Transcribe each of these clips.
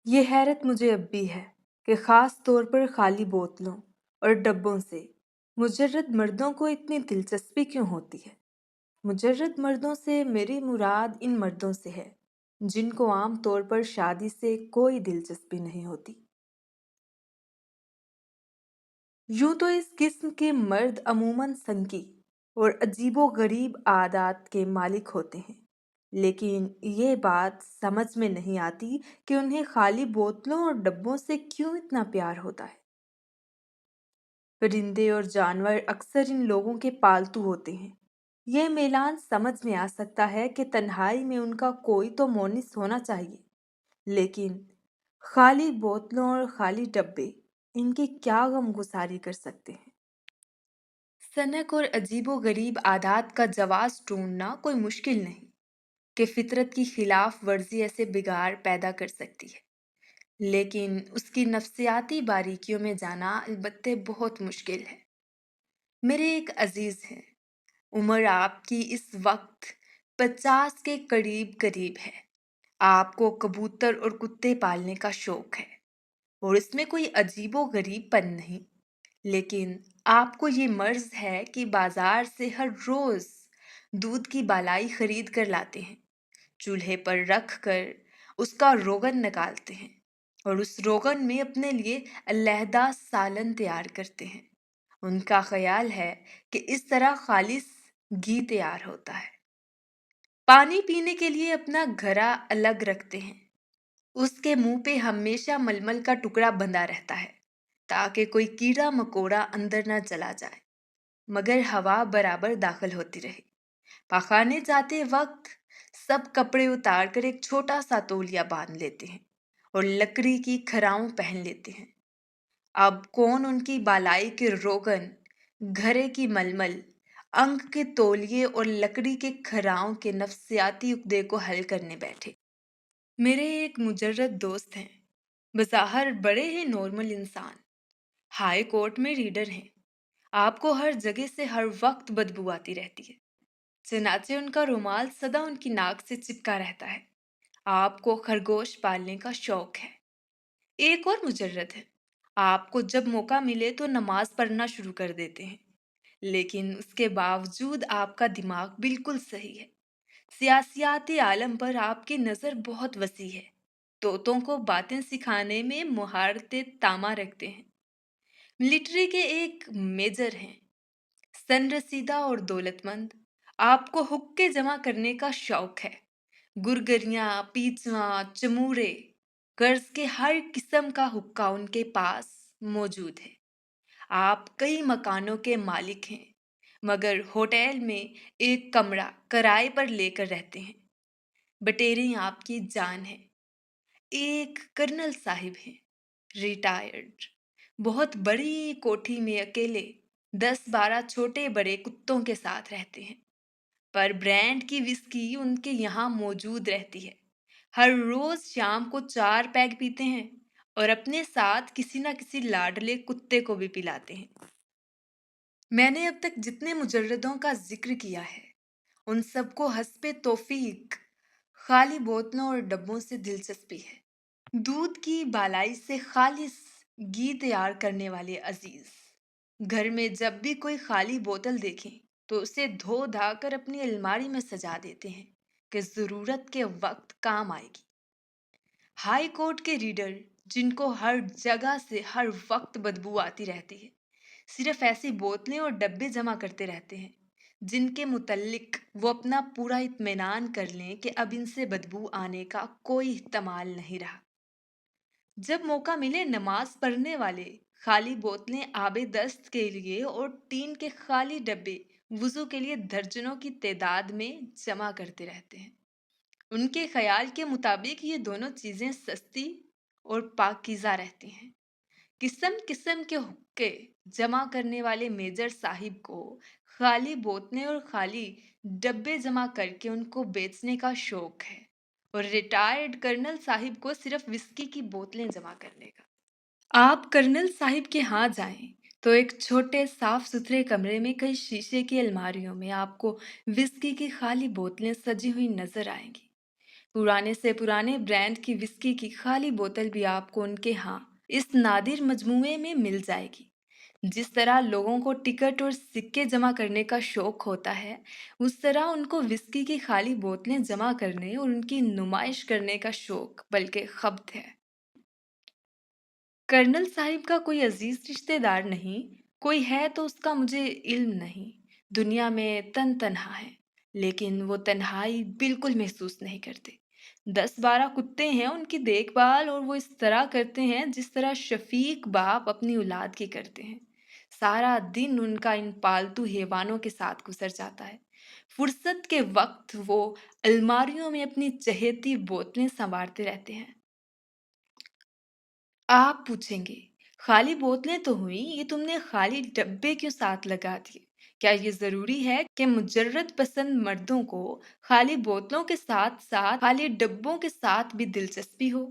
یہ حیرت مجھے اب بھی ہے کہ خاص طور پر خالی بوتلوں اور ڈبوں سے مجرد مردوں کو اتنی دلچسپی کیوں ہوتی ہے۔ مجرد مردوں سے میری مراد ان مردوں سے ہے جن کو عام طور پر شادی سے کوئی دلچسپی نہیں ہوتی۔ یوں تو اس قسم کے مرد عموماً سنکی اور عجیب و غریب عادات کے مالک ہوتے ہیں، لیکن یہ بات سمجھ میں نہیں آتی کہ انہیں خالی بوتلوں اور ڈبوں سے کیوں اتنا پیار ہوتا ہے۔ پرندے اور جانور اکثر ان لوگوں کے پالتو ہوتے ہیں۔ یہ میلان سمجھ میں آ سکتا ہے کہ تنہائی میں ان کا کوئی تو مونس ہونا چاہیے، لیکن خالی بوتلوں اور خالی ڈبے ان کی کیا غم گساری کر سکتے ہیں۔ سنک اور عجیب و غریب عادات کا جواز ڈھونڈنا کوئی مشکل نہیں کہ فطرت کی خلاف ورزی ایسے بگاڑ پیدا کر سکتی ہے، لیکن اس کی نفسیاتی باریکیوں میں جانا البتہ بہت مشکل ہے۔ میرے ایک عزیز ہیں، عمر آپ کی اس وقت 50 کے قریب ہے۔ آپ کو کبوتر اور کتے پالنے کا شوق ہے اور اس میں کوئی عجیب و غریب پن نہیں، لیکن آپ کو یہ مرض ہے کہ بازار سے ہر روز دودھ کی بالائی خرید کر لاتے ہیں، چولہے پر رکھ کر اس کا روغن نکالتے ہیں اور اس روغن میں اپنے لیے علیحدہ سالن تیار کرتے ہیں۔ ان کا خیال ہے کہ اس طرح خالص گھی تیار ہوتا ہے۔ پانی پینے کے لیے اپنا گھڑا الگ رکھتے ہیں۔ اس کے منہ پہ ہمیشہ ململ کا ٹکڑا بندھا رہتا ہے تاکہ کوئی کیڑا مکوڑا اندر نہ چلا جائے مگر ہوا برابر داخل ہوتی رہے۔ پاخانے جاتے وقت سب کپڑے اتار کر ایک چھوٹا سا تولیہ باندھ لیتے ہیں اور لکڑی کی کھراؤں پہن لیتے ہیں۔ اب کون ان کی بالائی کے روغن، گھرے کی ململ، انگ کے تولیے اور لکڑی کے کھراؤں کے نفسیاتی عقدے کو حل کرنے بیٹھے۔ میرے ایک مجرد دوست ہیں، بظاہر بڑے ہی نارمل انسان، ہائی کورٹ میں ریڈر ہیں۔ آپ کو ہر جگہ سے ہر وقت بدبو آتی رہتی ہے، چنانچہ ان کا رومال سدا ان کی ناک سے چپکا رہتا ہے۔ آپ کو خرگوش پالنے کا شوق ہے۔ ایک اور مجرد ہے، آپ کو جب موقع ملے تو نماز پڑھنا شروع کر دیتے ہیں، لیکن اس کے باوجود آپ کا دماغ بالکل صحیح ہے۔ سیاسیاتی عالم پر آپ کی نظر بہت وسیع ہے، طوطوں کو باتیں سکھانے میں مہارتیں تامہ رکھتے ہیں۔ ملٹری کے ایک میجر ہیں، سن رسیدہ اور دولت مند۔ آپ کو حقے جمع کرنے کا شوق ہے، گرگریاں، پیچواں، چمورے، قرض کے ہر قسم کا حقہ ان کے پاس موجود ہے۔ آپ کئی مکانوں کے مالک ہیں مگر ہوٹل میں ایک کمرہ کرائے پر لے کر رہتے ہیں۔ بٹیریں آپ کی جان ہے۔ ایک کرنل صاحب ہیں، ریٹائرڈ، بہت بڑی کوٹھی میں اکیلے 10-12 چھوٹے بڑے کتوں کے ساتھ رہتے ہیں، پر برانڈ کی وسکی ان کے یہاں موجود رہتی ہے۔ ہر روز شام کو 4 پیگ پیتے ہیں اور اپنے ساتھ کسی نہ کسی لاڈلے کتے کو بھی پلاتے ہیں۔ میں نے اب تک جتنے مجردوں کا ذکر کیا ہے ان سب کو حسب توفیق خالی بوتلوں اور ڈبوں سے دلچسپی ہے۔ دودھ کی بالائی سے خالص گھی تیار کرنے والے عزیز گھر میں جب بھی کوئی خالی بوتل دیکھیں تو اسے دھو دھا کر اپنی الماری میں سجا دیتے ہیں کہ ضرورت کے وقت کام آئے گی۔ ہائی کورٹ کے ریڈر جن کو ہر جگہ سے ہر وقت بدبو آتی رہتی ہے، صرف ایسی بوتلیں اور ڈبے جمع کرتے رہتے ہیں جن کے متعلق وہ اپنا پورا اطمینان کر لیں کہ اب ان سے بدبو آنے کا کوئی احتمال نہیں رہا۔ جب موقع ملے نماز پڑھنے والے خالی بوتلیں آب دست کے لیے اور ٹین کے خالی ڈبے وضو کے لیے درجنوں کی تعداد میں جمع کرتے رہتے ہیں۔ ان کے خیال کے مطابق یہ دونوں چیزیں سستی اور پاکیزہ رہتی ہیں۔ قسم قسم کے حقے جمع کرنے والے میجر صاحب کو خالی بوتلیں اور خالی ڈبے جمع کر کے ان کو بیچنے کا شوق ہے اور ریٹائرڈ کرنل صاحب کو صرف وسکی کی بوتلیں جمع کرنے کا۔ آپ کرنل صاحب کے ہاں جائیں تو ایک چھوٹے صاف ستھرے کمرے میں کئی شیشے کی الماریوں میں آپ کو وسکی کی خالی بوتلیں سجی ہوئی نظر آئیں گی۔ पुराने से पुराने ब्रांड की विस्की की खाली बोतल भी आपको उनके यहाँ इस नादिर मजमूए में मिल जाएगी। जिस तरह लोगों को टिकट और सिक्के जमा करने का शौक होता है, उस तरह उनको विस्की की खाली बोतलें जमा करने और उनकी नुमाइश करने का शौक बल्कि खपत है। कर्नल साहिब का कोई अजीज रिश्तेदार नहीं, कोई है तो उसका मुझे इल्म नहीं। दुनिया में तन तन्हा है, लेकिन वो तन्हाई बिल्कुल महसूस नहीं करते। 10-12 कुत्ते हैं, उनकी देखभाल और वो इस तरह करते हैं जिस तरह शफीक बाप अपनी औलाद की करते हैं। सारा दिन उनका इन पालतू हैवानों के साथ गुजर जाता है। फुर्सत के वक्त वो अलमारियों में अपनी चहेती बोतलें संवारते रहते हैं। आप पूछेंगे, खाली बोतलें तो हुई, ये तुमने खाली डब्बे क्यों साथ लगा दिए? क्या ये जरूरी है कि मुजर्रद पसंद मर्दों को खाली बोतलों के साथ साथ खाली डब्बों के साथ भी दिलचस्पी हो?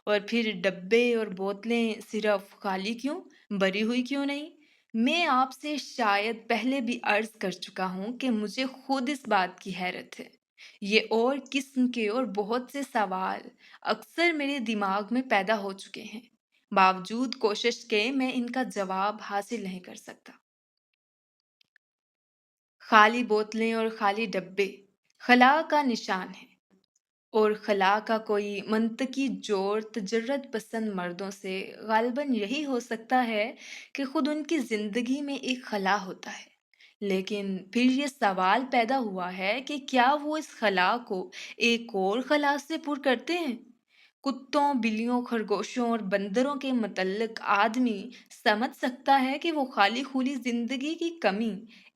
और फिर डब्बे और बोतलें सिर्फ खाली क्यों, भरी हुई क्यों नहीं? मैं आपसे शायद पहले भी अर्ज कर चुका हूं कि मुझे खुद इस बात की हैरत है। ये और किस्म के और बहुत से सवाल अक्सर मेरे दिमाग में पैदा हो चुके हैं। बावजूद कोशिश के मैं इनका जवाब हासिल नहीं कर सकता। खाली बोतलें और खाली डब्बे खला का निशान है, और खला का कोई मंतकी जोड़ तजर्रद पसंद मर्दों से गालिबन यही हो सकता है कि खुद उनकी जिंदगी में एक खला होता है। लेकिन फिर ये सवाल पैदा हुआ है कि क्या वो इस खला को एक और खला से पुर करते हैं? कुत्तों, बिल्लियों, खरगोशों और बंदरों के मुतल्लिक आदमी समझ सकता है कि वो खाली खुली जिंदगी की कमी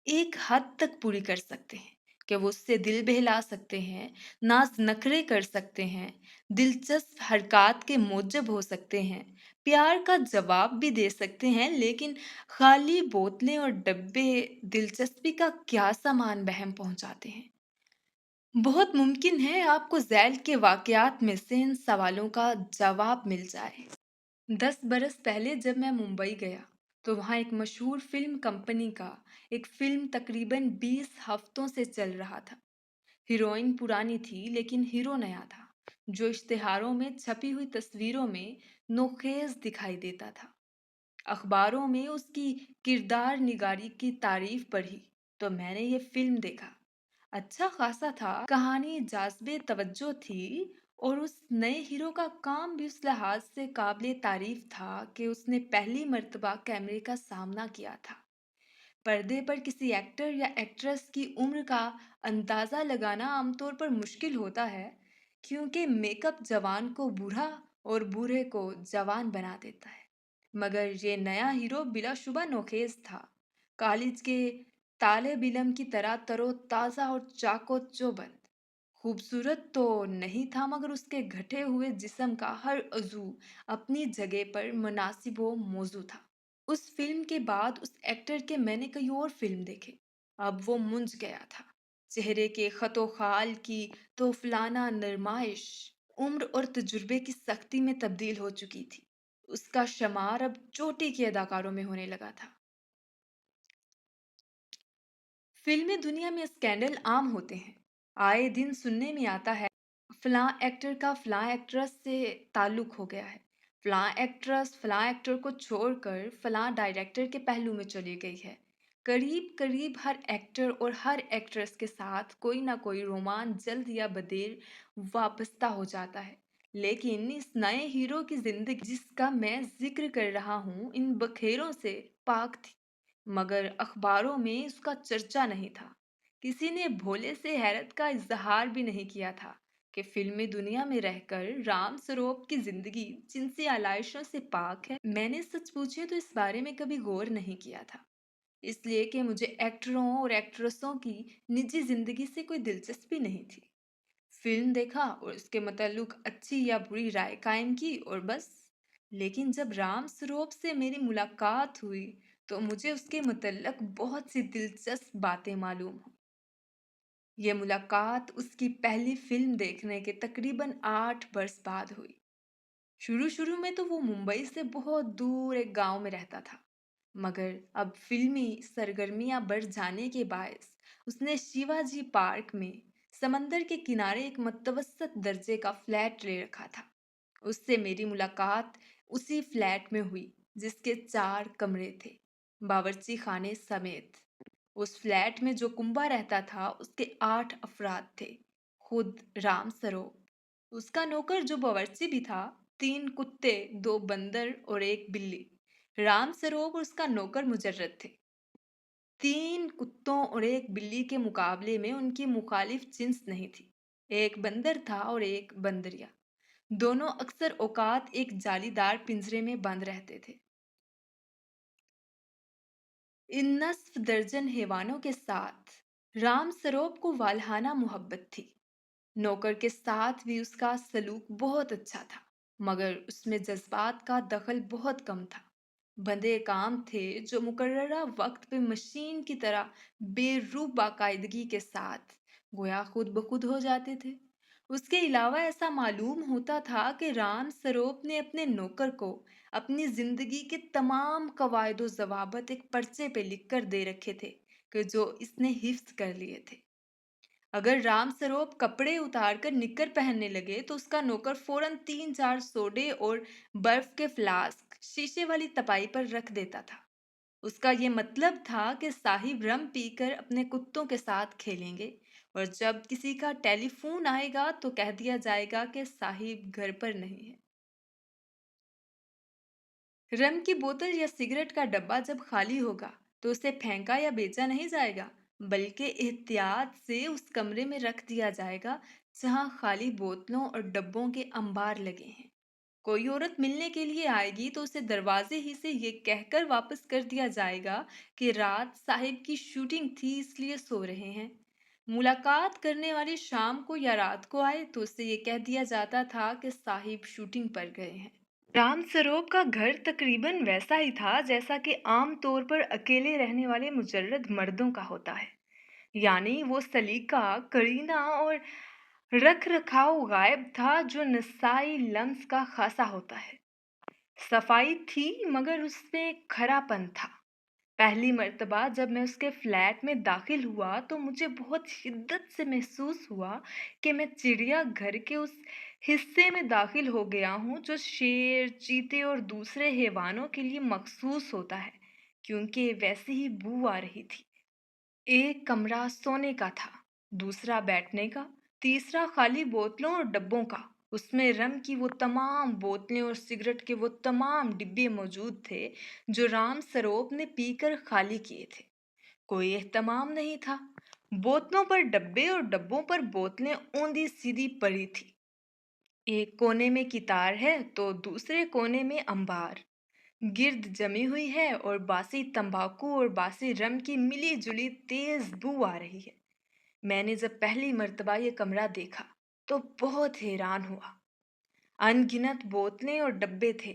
एक हद तक पूरी कर सकते हैं, कि वो उससे दिल बहला सकते हैं, नाज नखरे कर सकते हैं, दिलचस्प हरकत के मोजब हो सकते हैं, प्यार का जवाब भी दे सकते हैं। लेकिन खाली बोतलें और डब्बे दिलचस्पी का क्या सामान बहम पहुंचाते हैं? बहुत मुमकिन है आपको ज़ैल के वाक़यात में से इन सवालों का जवाब मिल जाए। 10 बरस पहले जब मैं मुंबई गया, तो वहाँ एक मशहूर फ़िल्म कंपनी का एक फ़िल्म तकरीबन 20 हफ्तों से चल रहा था। हीरोइन पुरानी थी लेकिन हीरो नया था, जो इश्तिहारों में छपी हुई तस्वीरों में नोखेज़ दिखाई देता था। अखबारों में उसकी किरदार निगारी की तारीफ पढ़ी, तो मैंने ये फिल्म देखा। अच्छा खासा था, कहानी जाज़बे तवज्जो थी, और उस नए हीरो का काम भी उस लिहाज से काबिले तारीफ था कि उसने पहली मर्तबा कैमरे का सामना किया था। पर्दे पर किसी एक्टर या एक्ट्रेस की उम्र का अंदाज़ा लगाना आमतौर पर मुश्किल होता है, क्योंकि मेकअप जवान को बूढ़ा और बूढ़े को जवान बना देता है। मगर ये नया हीरो बिलाशुबा नोखेज था, कॉलेज के तालिब इल्म की तरह तरोताज़ा और चाको चौबंद। खूबसूरत तो नहीं था, मगर उसके घटे हुए जिस्म का हर अज़ू अपनी जगह पर मुनासिब व मौजू था। उस फिल्म के बाद उस एक्टर के मैंने कई और फिल्म देखे। अब वो मुंझ गया था। चेहरे के खतो खाल की तोफलाना नरमाइश उम्र और तजुर्बे की सख्ती में तब्दील हो चुकी थी। उसका शमार अब चोटी के अदाकारों में होने लगा था। फिल्मी दुनिया में स्कैंडल आम होते हैं। आए दिन सुनने में आता है, फलां एक्टर का फलां एक्ट्रेस से ताल्लुक हो गया है। फलां एक्ट्रेस फलां एक्टर को छोड़कर फलां डायरेक्टर के पहलू में चली गई है। करीब करीब हर एक्टर और हर एक्ट्रेस के साथ कोई ना कोई रोमांस जल्द या बदेर वाबस्ता हो जाता है। लेकिन इस नए हीरो की जिंदगी जिसका मैं जिक्र कर रहा हूँ, इन बखेरों से पाक थी। मगर अखबारों में उसका चर्चा नहीं था। किसी ने भोले से हैरत का इजहार भी नहीं किया था कि फिल्मी दुनिया में रहकर राम स्वरूप की जिंदगी जिनसी आलाइशों से पाक है। मैंने सच पूछे तो इस बारे में कभी गौर नहीं किया था, इसलिए कि मुझे एक्टरों और एक्ट्रेसों की निजी जिंदगी से कोई दिलचस्पी नहीं थी। फिल्म देखा और उसके मुताल्लिक अच्छी या बुरी राय कायम की और बस। लेकिन जब राम स्वरूप से मेरी मुलाकात हुई, तो मुझे उसके मुतल्लिक बहुत सी दिलचस्प बातें मालूम हुई। ये मुलाकात उसकी पहली फिल्म देखने के तकरीबन 8 बरस बाद हुई। शुरू शुरू में तो वो मुंबई से बहुत दूर एक गांव में रहता था, मगर अब फिल्मी सरगर्मियां बढ़ जाने के बायस उसने शिवाजी पार्क में समंदर के किनारे एक मतवसत दर्जे का फ्लैट ले रखा था। उससे मेरी मुलाकात उसी फ्लैट में हुई जिसके 4 कमरे थे, बावर्ची खाने समेत। उस फ्लैट में जो कुंबा रहता था उसके 8 अफराद थे। खुद राम सरोप, उसका नौकर जो बावर्ची भी था, 3 कुत्ते, 2 बंदर और एक बिल्ली। राम सरोप और उसका नौकर मुजर्रद थे। 3 कुत्तों और एक बिल्ली के मुकाबले में उनकी मुखालिफ जिन्स नहीं थी। एक बंदर था और एक बंदरिया। दोनों अक्सर औकात एक जालीदार पिंजरे में बंद रहते थे। इन नस्फ दर्जन हैवानों के साथ राम सरोप को वालहाना मोहब्बत थी। नौकर के साथ भी उसका सलूक बहुत अच्छा था, मगर उसमें जज्बात का दखल बहुत कम था। बंदे काम थे जो मुकर्ररा वक्त पे मशीन की तरह बेरूब बाकायदगी के साथ गोया खुद ब खुद हो जाते थे। उसके अलावा ऐसा मालूम होता था कि राम सरोप ने अपने नौकर को अपनी जिंदगी के तमाम कवायद जवाबत एक पर्चे पे लिख कर दे रखे थे कि जो इसने हिफ्ज कर लिए थे। अगर राम सरोप कपड़े उतार कर निक्कर पहनने लगे तो उसका नौकर फौरन 3-4 सोडे और बर्फ के फ्लास्क शीशे वाली तपाई पर रख देता था। उसका ये मतलब था कि साहिब रम पीकर अपने कुत्तों के साथ खेलेंगे और जब किसी का टेलीफोन आएगा तो कह दिया जाएगा कि साहिब घर पर नहीं है। रम की बोतल या सिगरेट का डब्बा जब खाली होगा तो उसे फेंका या बेचा नहीं जाएगा, बल्कि एहतियात से उस कमरे में रख दिया जाएगा जहां खाली बोतलों और डब्बों के अंबार लगे हैं। कोई औरत मिलने के लिए आएगी तो उसे दरवाजे ही से ये कहकर वापस कर दिया जाएगा कि रात साहिब की शूटिंग थी इसलिए सो रहे हैं। मुलाकात करने वाली शाम को या रात को आए तो उसे ये कह दिया जाता था कि साहिब शूटिंग पर गए हैं। राम सरोप का घर तकरीबन वैसा ही था जैसा कि आम तौर पर अकेले रहने वाले मुजर्रद मर्दों का होता है। यानी वो सलीका, करीना और रख रखाव गायब था जो नसाई लम्स का खासा होता है। सफाई थी मगर उसमें खरापन था। पहली मर्तबा जब मैं उसके फ्लैट में दाखिल हुआ तो मुझे बहुत शिद्दत से महसूस हुआ कि मैं चिड़ियाघर के उस हिस्से में दाखिल हो गया हूँ जो शेर, चीते और दूसरे हैवानों के लिए मखसूस होता है, क्योंकि वैसी ही बू आ रही थी। एक कमरा सोने का था, दूसरा बैठने का, तीसरा खाली बोतलों और डब्बों का। उसमें रम की वो तमाम बोतलें और सिगरेट के वो तमाम डिब्बे मौजूद थे जो राम सरोप ने पीकर खाली किए थे। कोई एहतमाम नहीं था। बोतलों पर डब्बे और डब्बों पर बोतलें औंधी सीधी पड़ी थी। एक कोने में कितार है तो दूसरे कोने में अंबार गिर्द जमी हुई है और बासी तंबाकू और बासी रम की मिली जुली तेज बू आ रही है। मैंने जब पहली मर्तबा ये कमरा देखा तो बहुत हैरान हुआ। अनगिनत बोतलें और डब्बे थे,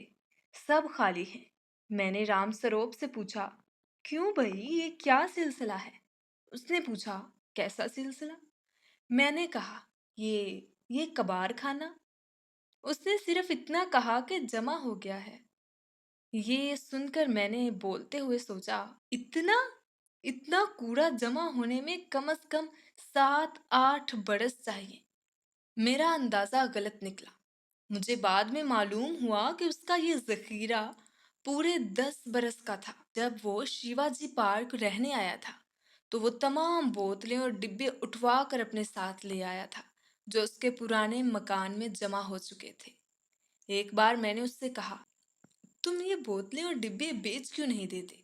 सब खाली हैं। मैंने राम सरोप से पूछा, क्यों भाई, ये क्या सिलसिला है? उसने पूछा, कैसा सिलसिला? मैंने कहा, ये कबार खाना। उसने सिर्फ इतना कहा कि जमा हो गया है। ये सुनकर मैंने बोलते हुए सोचा, इतना इतना कूड़ा जमा होने में कम से कम 7-8 बरस चाहिए। मेरा अंदाजा गलत निकला। मुझे बाद में मालूम हुआ कि उसका ये जखीरा पूरे 10 बरस का था। जब वो शिवाजी पार्क रहने आया था तो वो तमाम बोतलें और डिब्बे उठवा कर अपने साथ ले आया था जो उसके पुराने मकान में जमा हो चुके थे। एक बार मैंने उससे कहा, तुम ये बोतलें और डिब्बे बेच क्यों नहीं देते?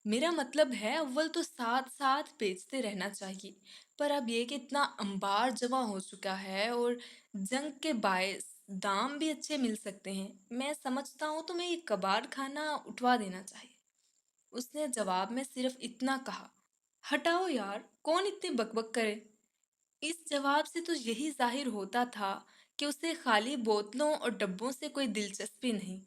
मेरा मतलब है अव्वल तो साथ साथ बेचते रहना चाहिए, पर अब ये कि इतना अंबार जमा हो चुका है और जंग के बायस दाम भी अच्छे मिल सकते हैं, मैं समझता हूँ तुम्हें ये कबाड़ खाना उठवा देना चाहिए। उसने जवाब में सिर्फ इतना कहा, हटाओ यार, कौन इतनी बकबक करे। इस जवाब से तो यही जाहिर होता था कि उसे खाली बोतलों और डब्बों से कोई दिलचस्पी नहीं।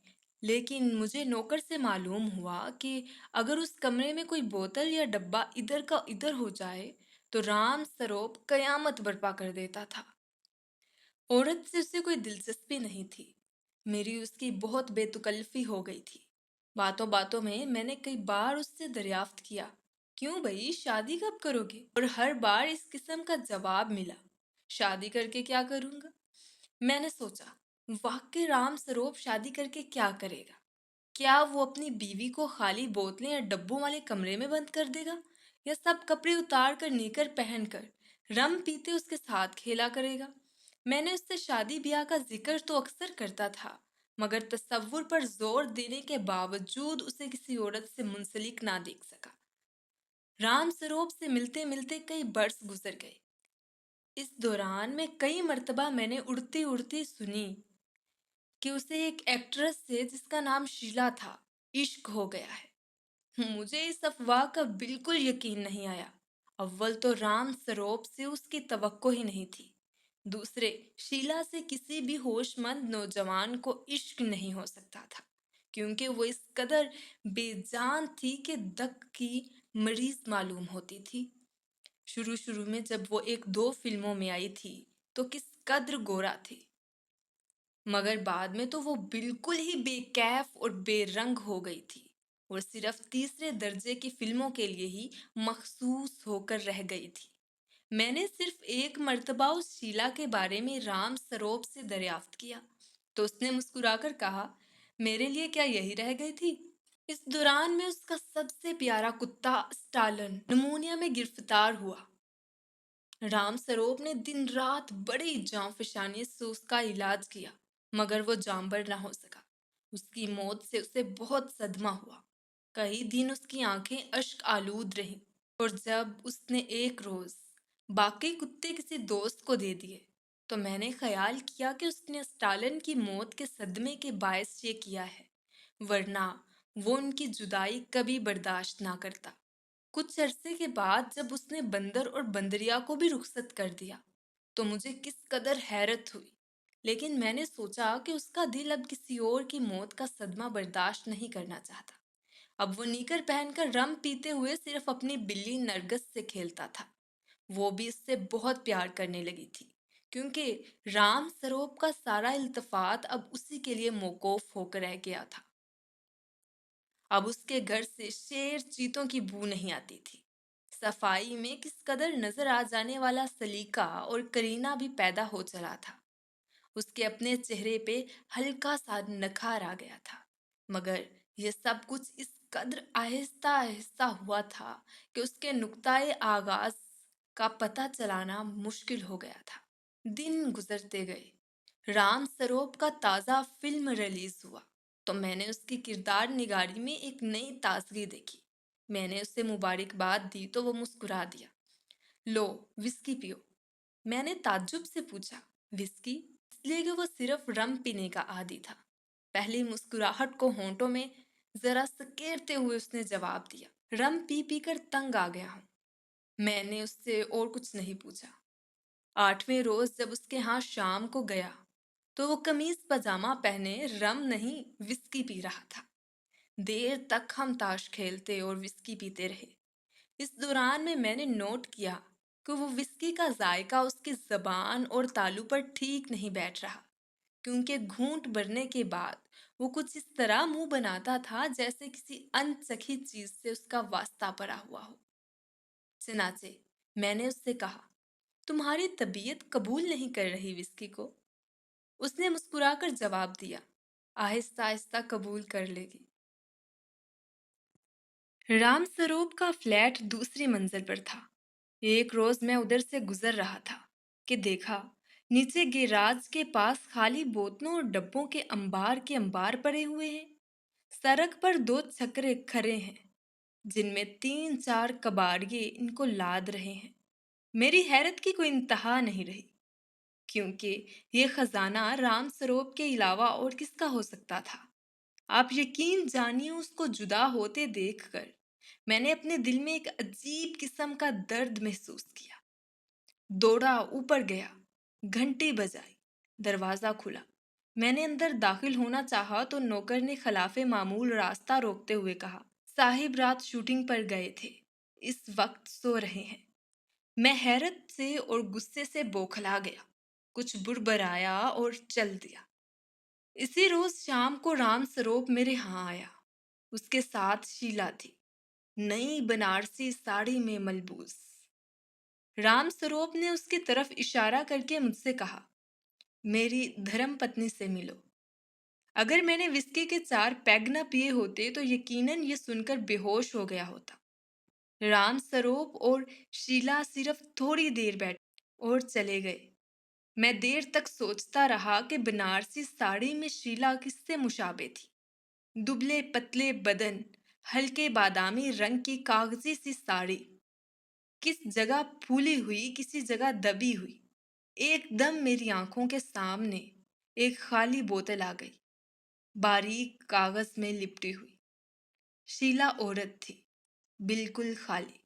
लेकिन मुझे नौकर से मालूम हुआ कि अगर उस कमरे में कोई बोतल या डब्बा इधर का इधर हो जाए तो राम सरोप कयामत बर्पा कर देता था। औरत से उसे कोई दिलचस्पी नहीं थी। मेरी उसकी बहुत बेतुकल्फी हो गई थी। बातों बातों में मैंने कई बार उससे दरियाफ्त किया, क्यों भाई, शादी कब करोगे? और हर बार इस किस्म का जवाब मिला, شادی کر کے کیا کروں گا؟ میں نے سوچا، واقعی رام سروپ شادی کر کے کیا کرے گا؟ کیا وہ اپنی بیوی کو خالی بوتلیں یا ڈبوں والے کمرے میں بند کر دے گا؟ یا سب کپڑے اتار کر نیکر پہن کر رم پیتے اس کے ساتھ کھیلا کرے گا؟ میں نے اس سے شادی بیاہ کا ذکر تو اکثر کرتا تھا، مگر تصور پر زور دینے کے باوجود اسے کسی عورت سے منسلک نہ دیکھ سکا۔ رام سروپ سے ملتے ملتے کئی برس گزر گئے۔ اس دوران میں کئی مرتبہ میں نے اڑتی اڑتی سنی کہ اسے ایک ایکٹریس سے جس کا نام شیلا تھا عشق ہو گیا ہے۔ مجھے اس افواہ کا بالکل یقین نہیں آیا۔ اول تو رام سروپ سے اس کی توقع ہی نہیں تھی، دوسرے شیلا سے کسی بھی ہوش مند نوجوان کو عشق نہیں ہو سکتا تھا، کیونکہ وہ اس قدر بے جان تھی کہ دک کی مریض معلوم ہوتی تھی۔ شروع میں جب وہ ایک دو فلموں میں آئی تھی تو کس قدر گورا تھی، مگر بعد میں تو وہ بالکل ہی بے کیف اور بے رنگ ہو گئی تھی اور صرف تیسرے درجے کی فلموں کے لیے ہی مخصوص ہو کر رہ گئی تھی۔ میں نے صرف ایک مرتبہ اس شیلا کے بارے میں رام سروپ سے دریافت کیا تو اس نے مسکرا کر کہا، میرے لیے کیا یہی رہ گئی تھی؟ اس دوران میں اس کا سب سے پیارا کتا اسٹالن نمونیا میں گرفتار ہوا۔ رام سروپ نے دن رات بڑی جاں فشانی سے اس کا علاج کیا، مگر وہ جانبر نہ ہو سکا۔ اس کی موت سے اسے بہت صدمہ ہوا۔ کئی دن اس کی آنکھیں اشک آلود رہیں، اور جب اس نے ایک روز باقی کتے کسی دوست کو دے دیے تو میں نے خیال کیا کہ اس نے اسٹالن کی موت کے صدمے کے باعث یہ کیا ہے، ورنہ وہ ان کی جدائی کبھی برداشت نہ کرتا۔ کچھ عرصے کے بعد جب اس نے بندر اور بندریا کو بھی رخصت کر دیا تو مجھے کس قدر حیرت ہوئی، لیکن میں نے سوچا کہ اس کا دل اب کسی اور کی موت کا صدمہ برداشت نہیں کرنا چاہتا۔ اب وہ نیکر پہن کر رم پیتے ہوئے صرف اپنی بلی نرگس سے کھیلتا تھا۔ وہ بھی اس سے بہت پیار کرنے لگی تھی، کیونکہ رام سروپ کا سارا التفات اب اسی کے لیے موقوف ہو کر رہ گیا تھا۔ اب اس کے گھر سے شیر چیتوں کی بو نہیں آتی تھی۔ صفائی میں کس قدر نظر آ جانے والا سلیقہ اور کرینہ بھی پیدا ہو چلا تھا۔ اس کے اپنے چہرے پہ ہلکا سا نکھار آ گیا تھا، مگر یہ سب کچھ اس قدر آہستہ آہستہ ہوا تھا کہ اس کے نقطۂ آغاز کا پتہ چلانا مشکل ہو گیا تھا۔ دن گزرتے گئے، رام سروپ کا تازہ فلم ریلیز ہوا تو میں نے اس کی کردار نگاری میں ایک نئی تازگی دیکھی۔ میں نے اسے مبارکباد دی تو وہ مسکرا دیا۔ لو وسکی پیو۔ میں نے تعجب سے پوچھا، وسکی؟ اس لیے کہ وہ صرف رم پینے کا عادی تھا۔ پہلی مسکراہٹ کو ہونٹوں میں ذرا سکیرتے ہوئے اس نے جواب دیا، رم پی پی کر تنگ آ گیا ہوں۔ میں نے اس سے اور کچھ نہیں پوچھا۔ 8ویں روز جب اس کے ہاں شام کو گیا تو وہ قمیض پاجامہ پہنے رم نہیں وسکی پی رہا تھا۔ دیر تک ہم تاش کھیلتے اور وسکی پیتے رہے۔ اس دوران میں نے نوٹ کیا کہ وہ وسکی کا ذائقہ اس کی زبان اور تالو پر ٹھیک نہیں بیٹھ رہا، کیونکہ گھونٹ بھرنے کے بعد وہ کچھ اس طرح منہ بناتا تھا جیسے کسی انچکھی چیز سے اس کا واسطہ پڑا ہوا ہو۔ چنانچہ میں نے اس سے کہا، تمہاری طبیعت قبول نہیں کر رہی وسکی کو؟ اس نے مسکرا کر جواب دیا، آہستہ آہستہ قبول کر لے گی۔ رام سروپ کا فلیٹ دوسری منزل پر تھا۔ ایک روز میں ادھر سے گزر رہا تھا کہ دیکھا نیچے گیراج کے پاس خالی بوتلوں اور ڈبوں کے انبار پڑے ہوئے ہیں۔ سڑک پر 2 چھکرے کھڑے ہیں جن میں 3-4 کباڑیے ان کو لاد رہے ہیں۔ میری حیرت کی کوئی انتہا نہیں رہی، کیونکہ یہ خزانہ رام سروپ کے علاوہ اور کس کا ہو سکتا تھا؟ آپ یقین جانیے اس کو جدا ہوتے دیکھ کر میں نے اپنے دل میں ایک عجیب قسم کا درد محسوس کیا۔ دوڑا اوپر گیا، گھنٹی بجائی، دروازہ کھلا۔ میں نے اندر داخل ہونا چاہا تو نوکر نے خلاف معمول راستہ روکتے ہوئے کہا، صاحب رات شوٹنگ پر گئے تھے، اس وقت سو رہے ہیں۔ میں حیرت سے اور غصے سے بوکھلا گیا، کچھ بربرایا اور چل دیا۔ اسی روز شام کو رام سروپ میرے ہاں آیا۔ اس کے ساتھ شیلا تھی، نئی بنارسی ساڑی میں ملبوس۔ رام سروپ نے اس کی طرف اشارہ کر کے مجھ سے کہا، میری دھرم پتنی سے ملو۔ اگر میں نے وسکی کے 4 پیگ نہ پیے ہوتے تو یقیناً یہ سن کر بے ہوش ہو گیا ہوتا۔ رام سروپ اور شیلا صرف تھوڑی دیر بیٹھے اور چلے گئے۔ میں دیر تک سوچتا رہا کہ بنارسی ساڑی میں شیلا کس سے مشابہ تھی۔ دبلے پتلے بدن، ہلکے بادامی رنگ کی کاغذی سی ساڑی، کس جگہ پھولی ہوئی کسی جگہ دبی ہوئی۔ ایک دم میری آنکھوں کے سامنے ایک خالی بوتل آ گئی، باریک کاغذ میں لپٹی ہوئی۔ شیلا عورت تھی، بالکل خالی،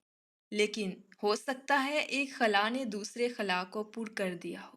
لیکن ہو سکتا ہے ایک خلا نے دوسرے خلا کو پر کر دیا ہو۔